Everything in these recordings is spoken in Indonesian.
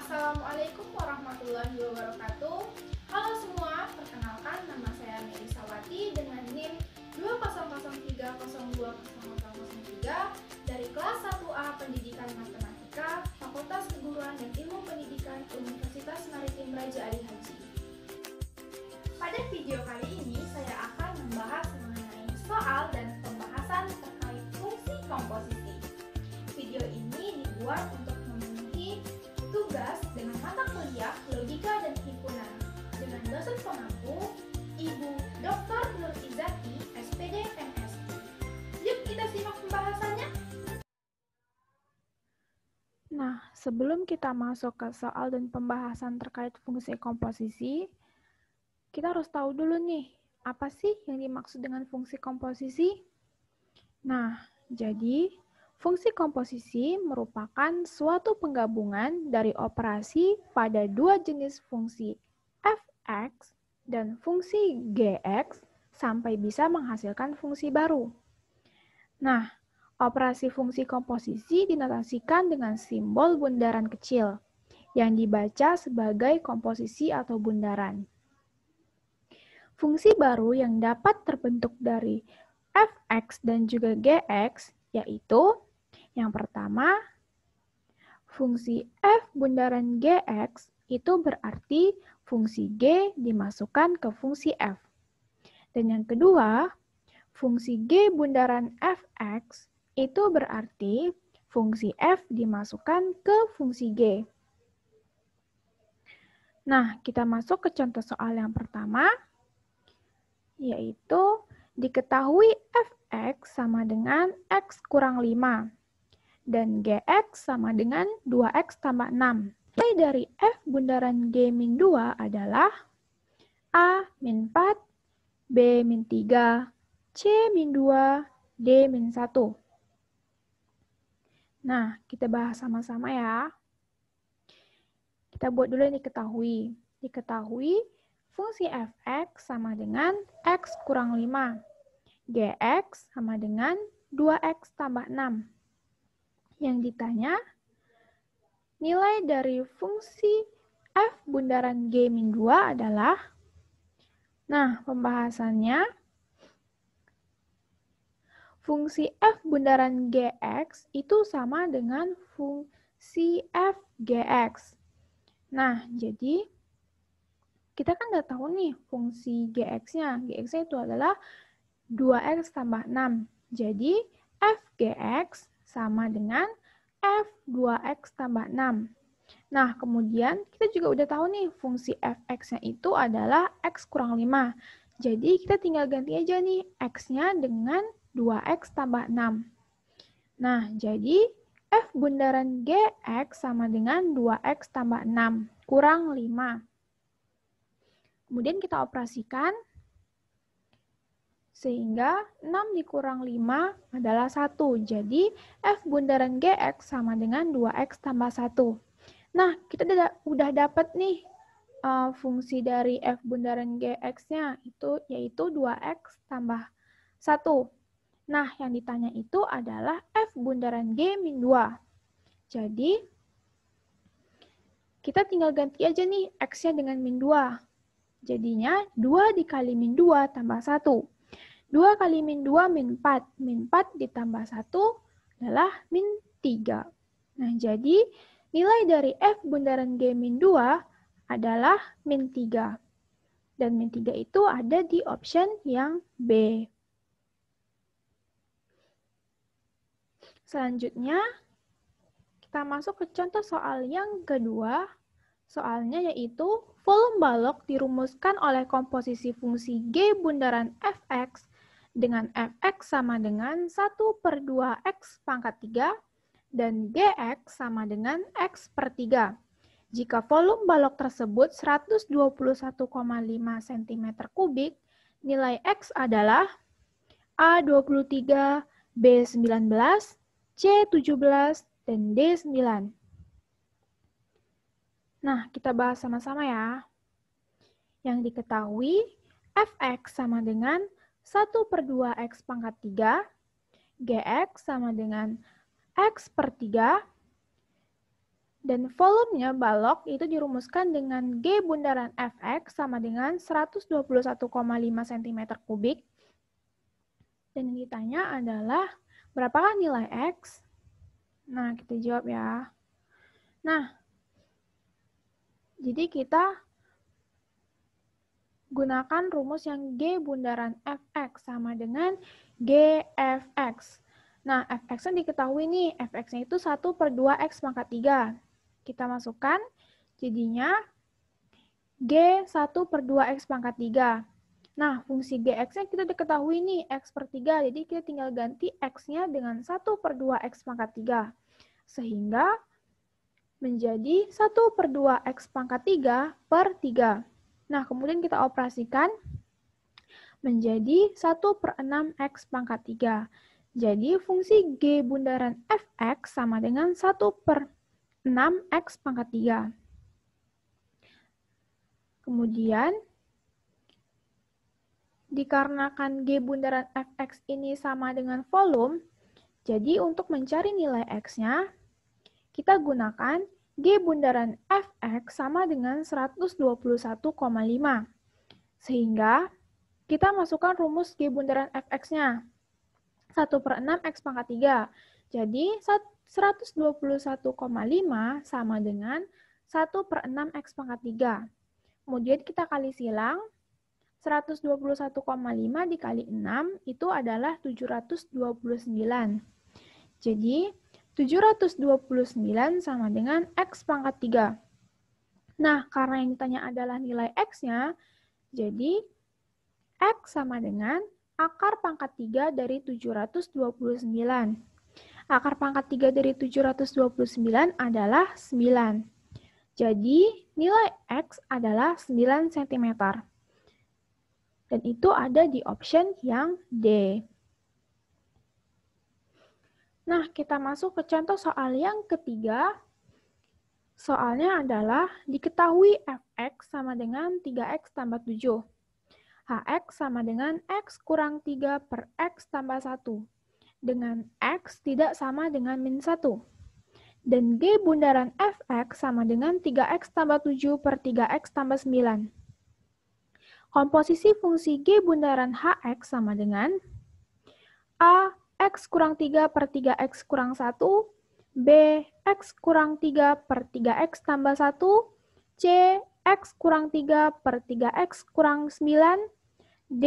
Assalamualaikum warahmatullahi wabarakatuh. Halo semua, perkenalkan nama saya Merisawati dengan NIM 200302003 dari kelas 1A Pendidikan Matematika, Fakultas Keguruan dan Ilmu Pendidikan Universitas Maritim Raja Ali Haji. Pada video kali ini saya akan membahas mengenai soal dan pembahasan terkait fungsi komposisi. Video ini dibuat untuk memenuhi tugas dengan mata kuliah Logika dan Himpunan dengan dosen pengampu Ibu Dr. Nur Izzati, SPD, MSI. Yuk kita simak pembahasannya. Nah, sebelum kita masuk ke soal dan pembahasan terkait fungsi komposisi, kita harus tahu dulu nih, apa sih yang dimaksud dengan fungsi komposisi? Nah, jadi fungsi komposisi merupakan suatu penggabungan dari operasi pada dua jenis fungsi f(x) dan fungsi g(x) sampai bisa menghasilkan fungsi baru. Nah, operasi fungsi komposisi dinotasikan dengan simbol bundaran kecil yang dibaca sebagai komposisi atau bundaran. Fungsi baru yang dapat terbentuk dari f(x) dan juga g(x) yaitu yang pertama, fungsi f bundaran gx itu berarti fungsi g dimasukkan ke fungsi f. Dan yang kedua, fungsi g bundaran fx itu berarti fungsi f dimasukkan ke fungsi g. Nah, kita masuk ke contoh soal yang pertama, yaitu diketahui fx sama dengan x kurang 5. Dan gx sama dengan 2x tambah 6. Nilai dari f bundaran g min 2 adalah a min 4, b min 3, c min 2, d min 1. Nah, kita bahas sama-sama ya. Kita buat dulu yang diketahui. Diketahui fungsi fx sama dengan x kurang 5. Gx sama dengan 2x tambah 6. Yang ditanya, nilai dari fungsi f bundaran g min 2 adalah, nah pembahasannya, fungsi f bundaran gx itu sama dengan fungsi f gx. Nah, jadi kita kan udah tahu nih fungsi gx-nya. Gx-nya itu adalah 2x tambah 6. Jadi f gx sama dengan f 2x tambah 6. Nah, kemudian kita juga udah tahu nih fungsi fx-nya itu adalah x kurang 5. Jadi kita tinggal ganti aja nih x-nya dengan 2x tambah 6. Nah, jadi f bundaran gx sama dengan 2x tambah 6 kurang 5. Kemudian kita operasikan, sehingga 6 dikurang 5 adalah 1. Jadi, f bundaran gx sama dengan 2x tambah 1. Nah, kita udah dapat nih fungsi dari f bundaran gx-nya, yaitu 2x tambah 1. Nah, yang ditanya itu adalah f bundaran g min 2. Jadi, kita tinggal ganti aja nih x-nya dengan min 2. Jadinya, 2 dikali min 2 tambah 1. 2 kali min 2 min 4. Min 4 ditambah 1 adalah min 3. Nah, jadi nilai dari f bundaran g min 2 adalah min 3. Dan min 3 itu ada di option yang B. Selanjutnya, kita masuk ke contoh soal yang kedua. Soalnya yaitu volume balok dirumuskan oleh komposisi fungsi g bundaran fx dengan fx sama dengan 1/2x pangkat 3 dan gx sama dengan x per 3. Jika volume balok tersebut 121,5 cm3, nilai x adalah A23, B19, C17, dan D9. Nah, kita bahas sama-sama ya. Yang diketahui, fx sama dengan 1/2x pangkat 3, gx sama dengan x per 3, Dan volumenya balok itu dirumuskan dengan G bundaran Fx sama dengan 121,5 cm3. Dan yang ditanya adalah berapakah nilai X? Nah, kita jawab ya. Nah, jadi kita gunakan rumus yang G bundaran Fx sama dengan Gfx. Nah, Fx-nya diketahui nih, Fx-nya itu 1/2x pangkat 3. Kita masukkan, jadinya G 1/2x pangkat 3. Nah, fungsi Gx-nya kita diketahui nih, x/3. Jadi kita tinggal ganti x-nya dengan 1/2x pangkat 3. Sehingga menjadi 1/2x pangkat 3/3. Nah, kemudian kita operasikan menjadi 1/6x pangkat 3. Jadi, fungsi G bundaran Fx sama dengan 1/6x pangkat 3. Kemudian, dikarenakan G bundaran Fx ini sama dengan volume, jadi untuk mencari nilai X-nya, kita gunakan G bundaran Fx sama dengan 121,5. Sehingga, kita masukkan rumus G bundaran Fx-nya. 1/6x pangkat 3. Jadi, 121,5 sama dengan 1/6x pangkat 3. Kemudian kita kali silang, 121,5 dikali 6 itu adalah 729. Jadi, 729 sama dengan X pangkat 3. Nah, karena yang ditanya adalah nilai X-nya, jadi X sama dengan akar pangkat 3 dari 729. Akar pangkat 3 dari 729 adalah 9. Jadi, nilai X adalah 9 cm. Dan itu ada di option yang D. Nah, kita masuk ke contoh soal yang ketiga. Soalnya adalah diketahui Fx sama dengan 3x tambah 7. Hx sama dengan X kurang 3 per X tambah 1. Dengan X tidak sama dengan min 1. Dan G bundaran Fx sama dengan 3x tambah 7 per 3x tambah 9. Komposisi fungsi G bundaran Hx sama dengan A, X kurang 3 per 3x kurang 1, B, X kurang 3 per 3x tambah 1, C, X kurang 3 per 3x kurang 9, D,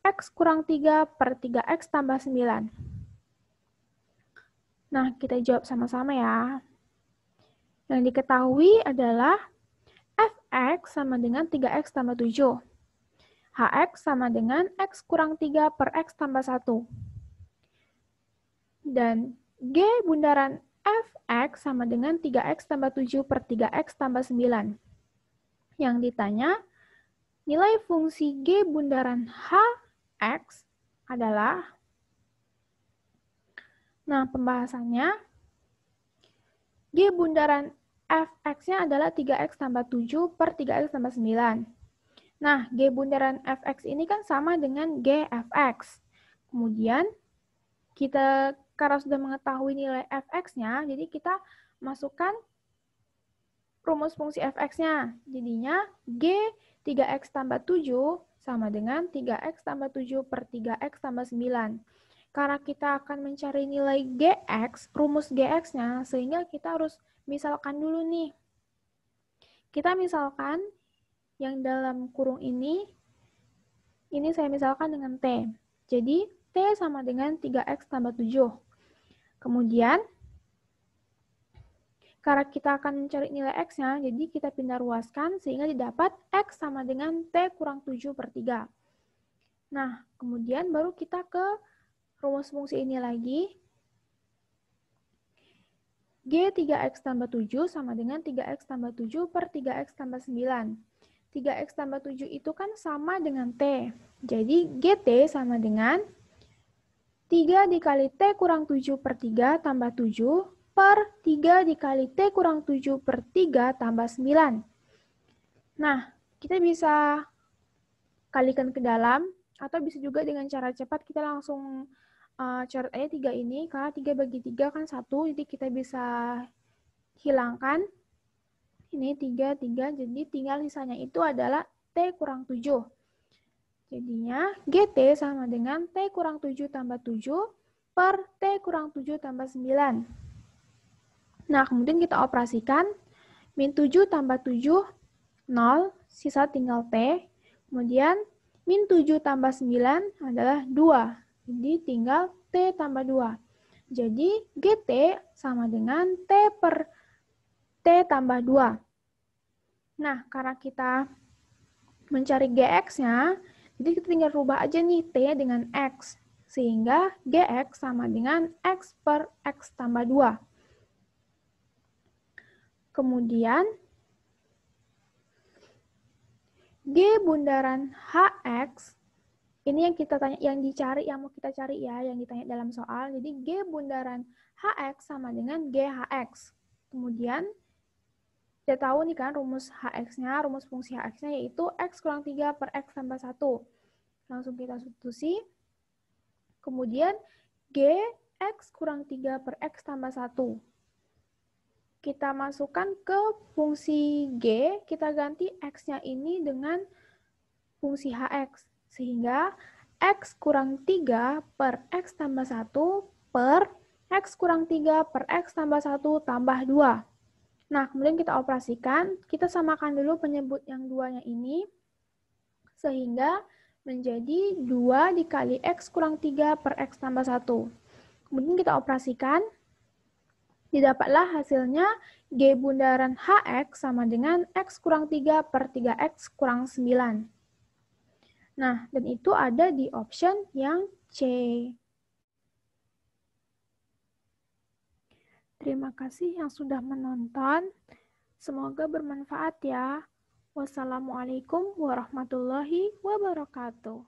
X kurang 3 per 3x tambah 9. Nah, kita jawab sama-sama ya. Yang diketahui adalah Fx sama dengan 3x tambah 7. Hx sama dengan X kurang 3 per X tambah 1. Dan G bundaran Fx sama dengan 3x tambah 7 per 3x tambah 9. Yang ditanya, nilai fungsi G bundaran Hx adalah, nah pembahasannya, G bundaran Fx-nya adalah 3x tambah 7 per 3x tambah 9. Nah, G bundaran Fx ini kan sama dengan Gfx. Kemudian, kita karena sudah mengetahui nilai Fx-nya, jadi kita masukkan rumus fungsi Fx-nya. Jadinya, G 3x tambah 7 sama dengan 3x tambah 7 per 3x tambah 9. Karena kita akan mencari nilai Gx, rumus Gx-nya, sehingga kita harus misalkan dulu nih. Kita misalkan yang dalam kurung ini saya misalkan dengan T. Jadi, T sama dengan 3x tambah 7. Kemudian, karena kita akan mencari nilai X-nya, jadi kita pindah ruaskan sehingga didapat X sama dengan T kurang 7 per 3. Nah, kemudian baru kita ke rumus fungsi ini lagi. G 3x tambah 7 sama dengan 3x tambah 7 per 3x tambah 9. 3x tambah 7 itu kan sama dengan T. Jadi, GT sama dengan 3 dikali T kurang 7 per 3 tambah 7 per 3 dikali T kurang 7 per 3 tambah 9. Nah, kita bisa kalikan ke dalam, atau bisa juga dengan cara cepat kita langsung coret aja 3 ini, karena 3 bagi 3 kan 1, jadi kita bisa hilangkan ini 3, 3, jadi tinggal sisanya itu adalah T kurang 7. Jadinya GT sama dengan T kurang 7 tambah 7 per T kurang 7 tambah 9. Nah, kemudian kita operasikan. Min 7 tambah 7, 0, sisa tinggal T. Kemudian min 7 tambah 9 adalah 2. Jadi tinggal T tambah 2. Jadi GT sama dengan T per T tambah 2. Nah, karena kita mencari GX-nya, jadi kita tinggal rubah aja nih T dengan X. Sehingga GX sama dengan X per X tambah 2. Kemudian, G bundaran HX, ini yang kita tanya, yang mau kita cari ya, yang ditanya dalam soal. Jadi G bundaran HX sama dengan GHX. Kemudian, kita tahu nih kan rumus HX-nya, rumus fungsi HX-nya yaitu X kurang 3 per X tambah 1. Langsung kita substitusi. Kemudian G X kurang 3 per X tambah 1. Kita masukkan ke fungsi G, kita ganti X-nya ini dengan fungsi HX. Sehingga X kurang 3 per X tambah 1 per X kurang 3 per X tambah 1 tambah 2. Nah, kemudian kita operasikan, kita samakan dulu penyebut yang duanya ini, sehingga menjadi 2 dikali X kurang 3 per X tambah 1. Kemudian kita operasikan, didapatlah hasilnya G bundaran HX sama dengan X kurang 3 per 3X kurang 9. Nah, dan itu ada di option yang C. Terima kasih yang sudah menonton. Semoga bermanfaat ya. Wassalamualaikum warahmatullahi wabarakatuh.